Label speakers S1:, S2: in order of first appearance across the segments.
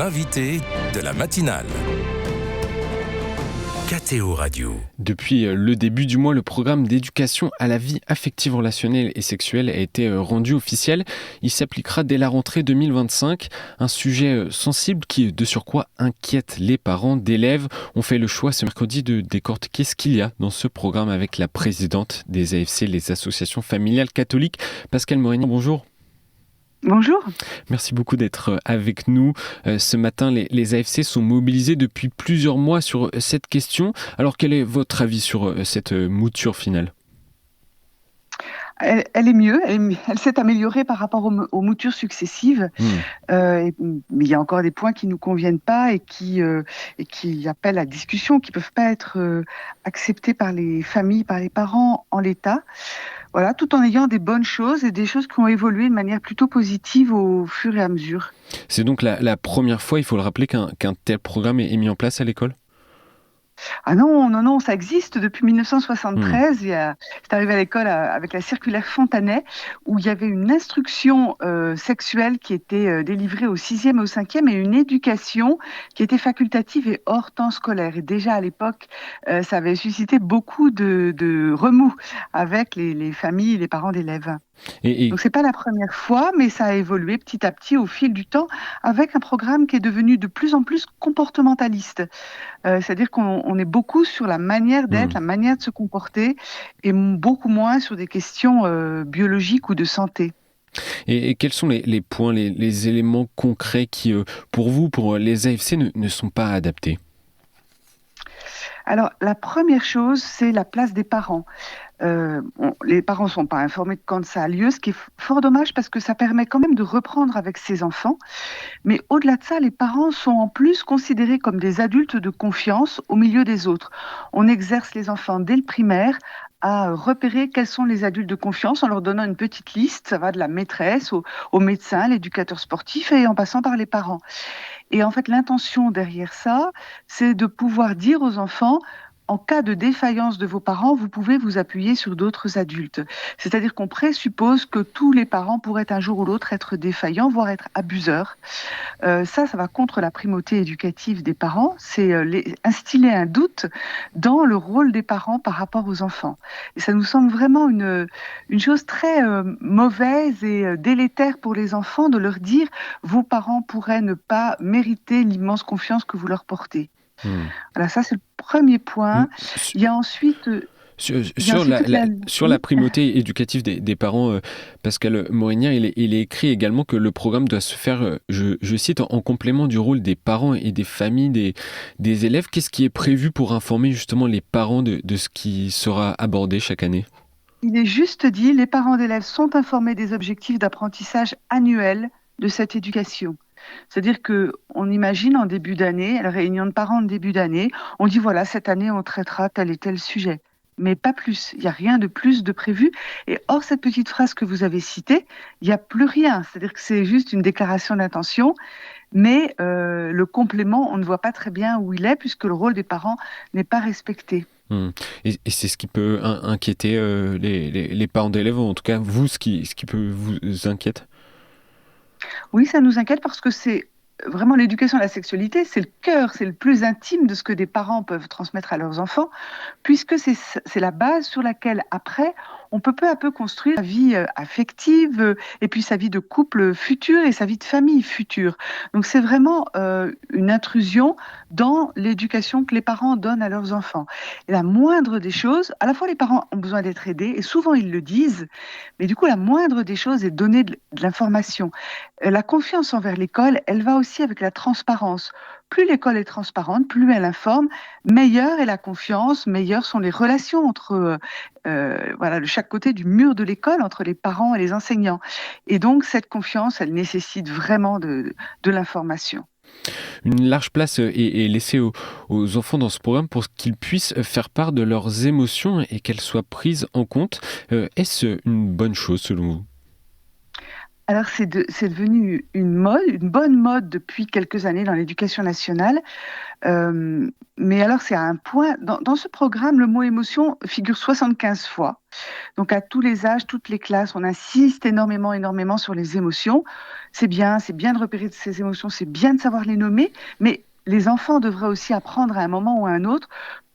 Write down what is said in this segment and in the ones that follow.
S1: l'invité de la matinale. KTO Radio.
S2: Depuis le début du mois, le programme d'éducation à la vie affective, relationnelle et sexuelle a été rendu officiel. Il s'appliquera dès la rentrée 2025. Un sujet sensible qui, de surcroît, inquiète les parents d'élèves. On fait le choix ce mercredi de décortiquer ce qu'il y a dans ce programme avec la présidente des AFC, les associations familiales catholiques, Pascale Morigny. Bonjour.
S3: Bonjour.
S2: Merci beaucoup d'être avec nous. Ce matin, les AFC sont mobilisés depuis plusieurs mois sur cette question. Alors, quel est votre avis sur cette mouture finale ?
S3: Elle est mieux, elle s'est améliorée par rapport aux moutures successives. Mais il y a encore des points qui ne nous conviennent pas et qui appellent à discussion, qui ne peuvent pas être acceptés par les familles, par les parents en l'état. Voilà, tout en ayant des bonnes choses et des choses qui ont évolué de manière plutôt positive au fur et à mesure.
S2: C'est donc la première fois, il faut le rappeler, qu'un tel programme est mis en place à l'école ?
S3: Ah non, ça existe depuis 1973. C'est arrivé à l'école avec la circulaire Fontanet, où il y avait une instruction sexuelle qui était délivrée au 6e et au 5e et une éducation qui était facultative et hors temps scolaire. Et déjà à l'époque, ça avait suscité beaucoup de remous avec les familles et les parents d'élèves. Donc c'est pas la première fois, mais ça a évolué petit à petit au fil du temps avec un programme qui est devenu de plus en plus comportementaliste. C'est-à-dire qu'on est beaucoup sur la manière d'être, la manière de se comporter et beaucoup moins sur des questions biologiques ou de santé.
S2: Et quels sont les points, les éléments concrets qui, pour vous, pour les AFC, ne sont pas adaptés ?
S3: Alors, la première chose, c'est la place des parents. Les parents ne sont pas informés de quand ça a lieu, ce qui est fort dommage parce que ça permet quand même de reprendre avec ses enfants. Mais au-delà de ça, les parents sont en plus considérés comme des adultes de confiance au milieu des autres. On exerce les enfants dès le primaire à repérer quels sont les adultes de confiance en leur donnant une petite liste. Ça va de la maîtresse au médecin, l'éducateur sportif et en passant par les parents. Et en fait, l'intention derrière ça, c'est de pouvoir dire aux enfants: en cas de défaillance de vos parents, vous pouvez vous appuyer sur d'autres adultes. C'est-à-dire qu'on présuppose que tous les parents pourraient un jour ou l'autre être défaillants, voire être abuseurs. Ça va contre la primauté éducative des parents. C'est instiller un doute dans le rôle des parents par rapport aux enfants. Et ça nous semble vraiment une chose très mauvaise et délétère pour les enfants de leur dire: vos parents pourraient ne pas mériter l'immense confiance que vous leur portez. Voilà, ça c'est le premier point. Il y a ensuite...
S2: Sur la primauté éducative des parents, Pascale Morigny, il est écrit également que le programme doit se faire, je cite, en complément du rôle des parents et des familles des élèves. Qu'est-ce qui est prévu pour informer justement les parents de ce qui sera abordé chaque année ?
S3: Il est juste dit, les parents d'élèves sont informés des objectifs d'apprentissage annuels de cette éducation. C'est-à-dire qu'on imagine en début d'année, à la réunion de parents de début d'année, on dit voilà, cette année on traitera tel et tel sujet. Mais pas plus, il n'y a rien de plus de prévu. Et hors cette petite phrase que vous avez citée, il n'y a plus rien. C'est-à-dire que c'est juste une déclaration d'intention, mais le complément, on ne voit pas très bien où il est puisque le rôle des parents n'est pas respecté.
S2: Et c'est ce qui peut inquiéter les parents d'élèves, ou en tout cas vous, ce qui peut vous inquiéter ?
S3: Oui, ça nous inquiète parce que c'est vraiment l'éducation à la sexualité, c'est le cœur, c'est le plus intime de ce que des parents peuvent transmettre à leurs enfants, puisque c'est la base sur laquelle, après, on peut peu à peu construire sa vie affective et puis sa vie de couple futur et sa vie de famille future. Donc c'est vraiment une intrusion dans l'éducation que les parents donnent à leurs enfants. Et la moindre des choses, à la fois les parents ont besoin d'être aidés, et souvent ils le disent, mais du coup la moindre des choses est donner de l'information. La confiance envers l'école, elle va aussi avec la transparence. Plus l'école est transparente, plus elle informe, meilleure est la confiance, meilleures sont les relations entre de chaque côté du mur de l'école, entre les parents et les enseignants. Et donc cette confiance, elle nécessite vraiment de l'information.
S2: Une large place est laissée aux enfants dans ce programme pour qu'ils puissent faire part de leurs émotions et qu'elles soient prises en compte. Est-ce une bonne chose selon vous ?
S3: Alors c'est devenu une mode, une bonne mode depuis quelques années dans l'éducation nationale. Mais alors c'est à un point, dans ce programme, le mot émotion figure 75 fois. Donc à tous les âges, toutes les classes, on insiste énormément, énormément sur les émotions. C'est bien de repérer ces émotions, c'est bien de savoir les nommer, mais les enfants devraient aussi apprendre à un moment ou à un autre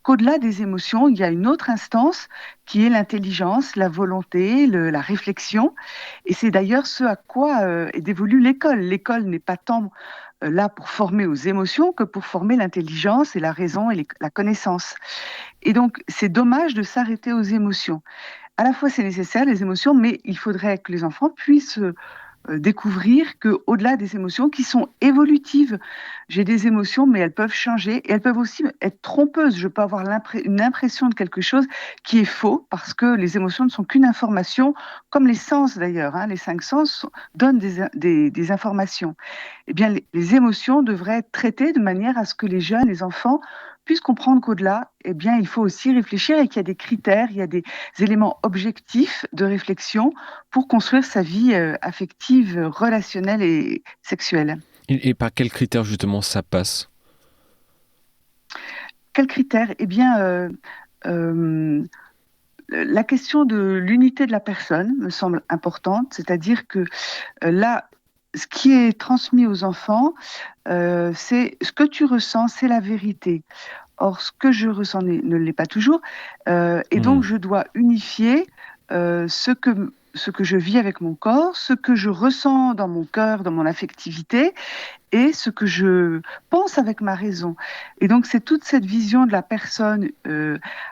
S3: qu'au-delà des émotions, il y a une autre instance qui est l'intelligence, la volonté, la réflexion. Et c'est d'ailleurs ce à quoi est dévolue l'école. L'école n'est pas tant là pour former aux émotions que pour former l'intelligence et la raison et la connaissance. Et donc, c'est dommage de s'arrêter aux émotions. À la fois, c'est nécessaire, les émotions, mais il faudrait que les enfants puissent découvrir qu'au-delà des émotions qui sont évolutives, j'ai des émotions, mais elles peuvent changer et elles peuvent aussi être trompeuses. Je peux avoir une impression de quelque chose qui est faux parce que les émotions ne sont qu'une information, comme les sens d'ailleurs. Les 5 sens donnent des informations. Eh bien, les émotions devraient être traitées de manière à ce que les jeunes, les enfants, puissent comprendre qu'au-delà, eh bien, il faut aussi réfléchir et qu'il y a des critères, il y a des éléments objectifs de réflexion pour construire sa vie affective, relationnelle et sexuelle.
S2: Et par quels critères justement ça passe?
S3: Quels critères? Eh bien, la question de l'unité de la personne me semble importante, c'est-à-dire que là, ce qui est transmis aux enfants, c'est ce que tu ressens, c'est la vérité. Or, ce que je ressens ne l'est pas toujours, et donc je dois unifier ce que je vis avec mon corps, ce que je ressens dans mon cœur, dans mon affectivité, et ce que je pense avec ma raison. Et donc, c'est toute cette vision de la personne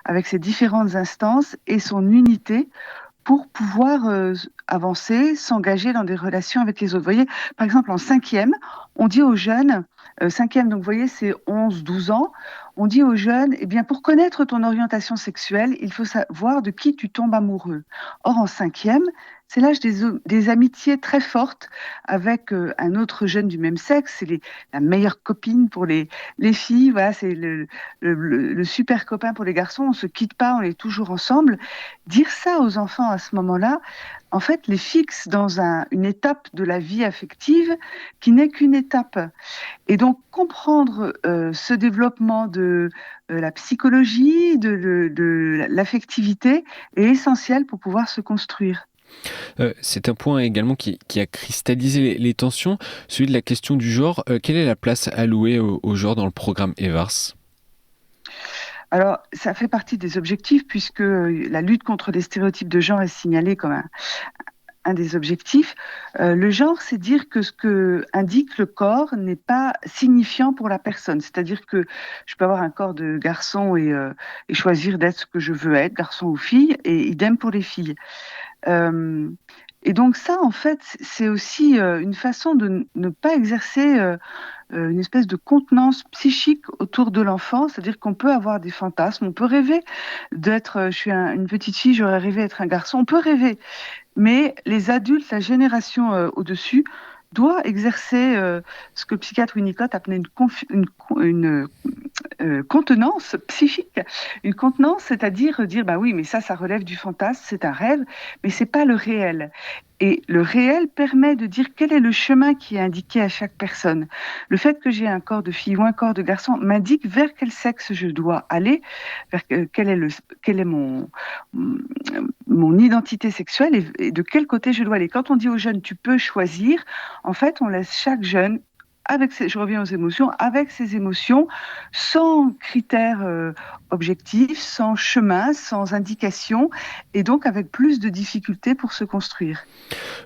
S3: avec ses différentes instances et son unité pour pouvoir avancer, s'engager dans des relations avec les autres. Vous voyez, par exemple, en cinquième, on dit aux jeunes, cinquième, donc vous voyez, c'est 11, 12 ans, on dit aux jeunes, eh bien, pour connaître ton orientation sexuelle, il faut savoir de qui tu tombes amoureux. Or, en cinquième, c'est l'âge des amitiés très fortes avec un autre jeune du même sexe. C'est la meilleure copine pour les filles. Voilà, c'est le super copain pour les garçons. On ne se quitte pas, on est toujours ensemble. Dire ça aux enfants à ce moment-là, en fait, les fixe dans une étape de la vie affective qui n'est qu'une étape. Et donc, comprendre ce développement de la psychologie, de l'affectivité est essentiel pour pouvoir se construire.
S2: C'est un point également qui a cristallisé les tensions, celui de la question du genre. Quelle est la place allouée au genre dans le programme EVARS?
S3: Alors, ça fait partie des objectifs puisque la lutte contre les stéréotypes de genre est signalée comme un des objectifs. Le genre, c'est dire que ce que indique le corps n'est pas signifiant pour la personne. C'est-à-dire que je peux avoir un corps de garçon et choisir d'être ce que je veux être, garçon ou fille, et idem pour les filles. Et donc ça, en fait, c'est aussi une façon de ne pas exercer une espèce de contenance psychique autour de l'enfant, c'est-à-dire qu'on peut avoir des fantasmes, on peut rêver d'être, je suis une petite fille, j'aurais rêvé d'être un garçon, on peut rêver, mais les adultes, la génération au-dessus, doit exercer ce que le psychiatre Winnicott appelait une contenance psychique. Une contenance, c'est-à-dire dire, bah oui, mais ça relève du fantasme, c'est un rêve, mais c'est pas le réel. Et le réel permet de dire quel est le chemin qui est indiqué à chaque personne. Le fait que j'ai un corps de fille ou un corps de garçon m'indique vers quel sexe je dois aller, vers quel est mon identité sexuelle et de quel côté je dois aller. Quand on dit aux jeunes, tu peux choisir, en fait, on laisse chaque jeune je reviens aux émotions, avec ses émotions, sans critères objectifs, sans chemin, sans indication, et donc avec plus de difficultés pour se construire.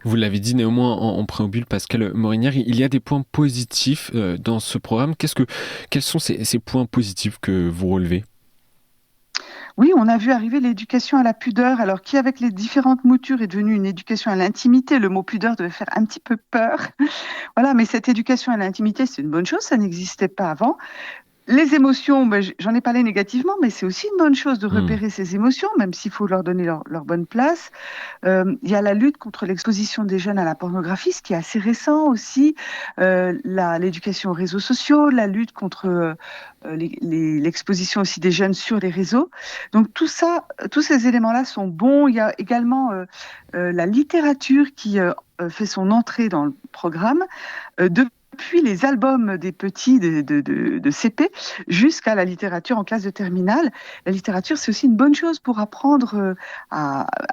S2: Vous l'avez dit néanmoins en préambule, Pascale Morinière, il y a des points positifs dans ce programme. Quels sont ces points positifs que vous relevez ?
S3: Oui, on a vu arriver l'éducation à la pudeur, alors qui, avec les différentes moutures, est devenue une éducation à l'intimité. Le mot pudeur devait faire un petit peu peur. Voilà, mais cette éducation à l'intimité, c'est une bonne chose, ça n'existait pas avant. Les émotions, j'en ai parlé négativement, mais c'est aussi une bonne chose de repérer ces émotions, même s'il faut leur donner leur bonne place. Il y a la lutte contre l'exposition des jeunes à la pornographie, ce qui est assez récent aussi. L'éducation aux réseaux sociaux, la lutte contre l'exposition aussi des jeunes sur les réseaux. Donc tout ça, tous ces éléments-là sont bons. Il y a également la littérature qui fait son entrée dans le programme. Depuis les albums des petits de CP jusqu'à la littérature en classe de terminale. La littérature, c'est aussi une bonne chose pour apprendre,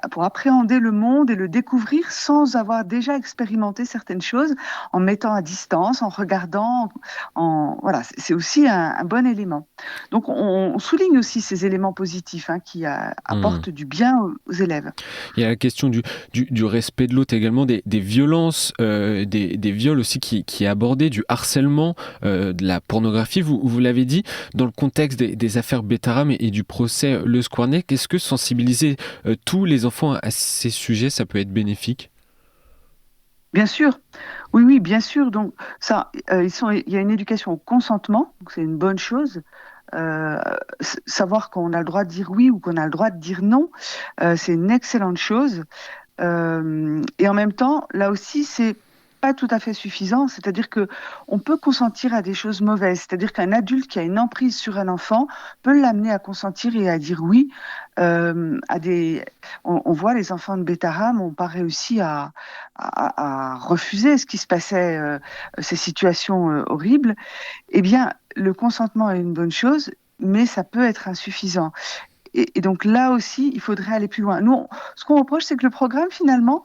S3: pour appréhender le monde et le découvrir sans avoir déjà expérimenté certaines choses, en mettant à distance, en regardant. Voilà, c'est aussi un bon élément. Donc, on souligne aussi ces éléments positifs qui apportent du bien aux élèves.
S2: Il y a la question du respect de l'autre également, des violences, des viols aussi qui est abordé, du harcèlement, de la pornographie, vous l'avez dit, dans le contexte des affaires Betaram et du procès Leusquarnec. Est-ce que sensibiliser tous les enfants à ces sujets, ça peut être bénéfique ?
S3: Bien sûr, oui, bien sûr. Donc ça, il y a une éducation au consentement, donc c'est une bonne chose. Savoir qu'on a le droit de dire oui ou qu'on a le droit de dire non, c'est une excellente chose. Et en même temps, là aussi, c'est pas tout à fait suffisant. C'est-à-dire que on peut consentir à des choses mauvaises. C'est-à-dire qu'un adulte qui a une emprise sur un enfant peut l'amener à consentir et à dire oui. On voit les enfants de Betaram n'ont pas réussi à refuser ce qui se passait, ces situations horribles. Eh bien, le consentement est une bonne chose, mais ça peut être insuffisant. Et donc là aussi, il faudrait aller plus loin. Nous, ce qu'on reproche, c'est que le programme, finalement,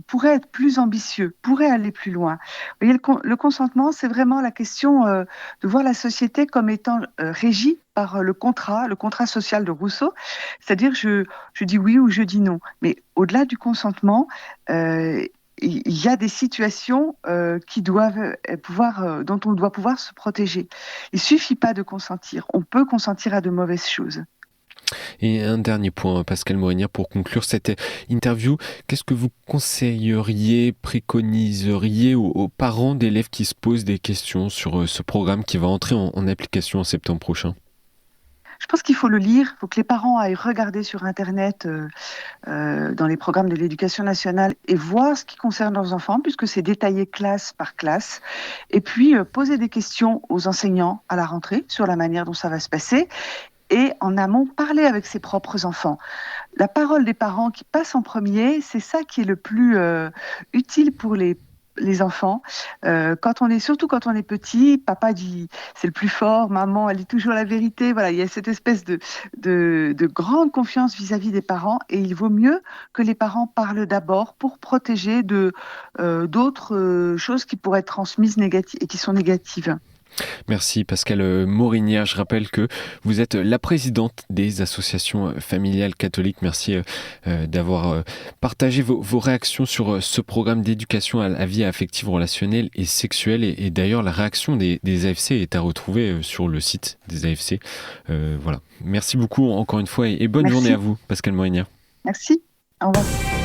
S3: pourrait être plus ambitieux, pourrait aller plus loin. Vous voyez, le consentement, c'est vraiment la question de voir la société comme étant régie par le contrat social de Rousseau. C'est-à-dire, je dis oui ou je dis non. Mais au-delà du consentement, il y a des situations dont on doit pouvoir se protéger. Il suffit pas de consentir. On peut consentir à de mauvaises choses.
S2: Et un dernier point, Pascale Morinière, pour conclure cette interview. Qu'est-ce que vous conseilleriez, préconiseriez aux parents d'élèves qui se posent des questions sur ce programme qui va entrer en application en septembre prochain ?
S3: Je pense qu'il faut le lire, il faut que les parents aillent regarder sur Internet dans les programmes de l'éducation nationale et voir ce qui concerne leurs enfants, puisque c'est détaillé classe par classe. Et puis poser des questions aux enseignants à la rentrée sur la manière dont ça va se passer. Et en amont, parler avec ses propres enfants. La parole des parents qui passe en premier, c'est ça qui est le plus utile pour les enfants. Surtout quand on est petit, papa dit c'est le plus fort, maman elle dit toujours la vérité. Voilà, il y a cette espèce de grande confiance vis-à-vis des parents, et il vaut mieux que les parents parlent d'abord pour protéger d'autres choses qui pourraient être transmises et qui sont négatives.
S2: Merci Pascale Morinière. Je rappelle que vous êtes la présidente des associations familiales catholiques. Merci d'avoir partagé vos réactions sur ce programme d'éducation à la vie affective, relationnelle et sexuelle. Et d'ailleurs, la réaction des AFC est à retrouver sur le site des AFC. Voilà. Merci beaucoup encore une fois et bonne journée à vous, Pascale Morinière.
S3: Merci. Au revoir.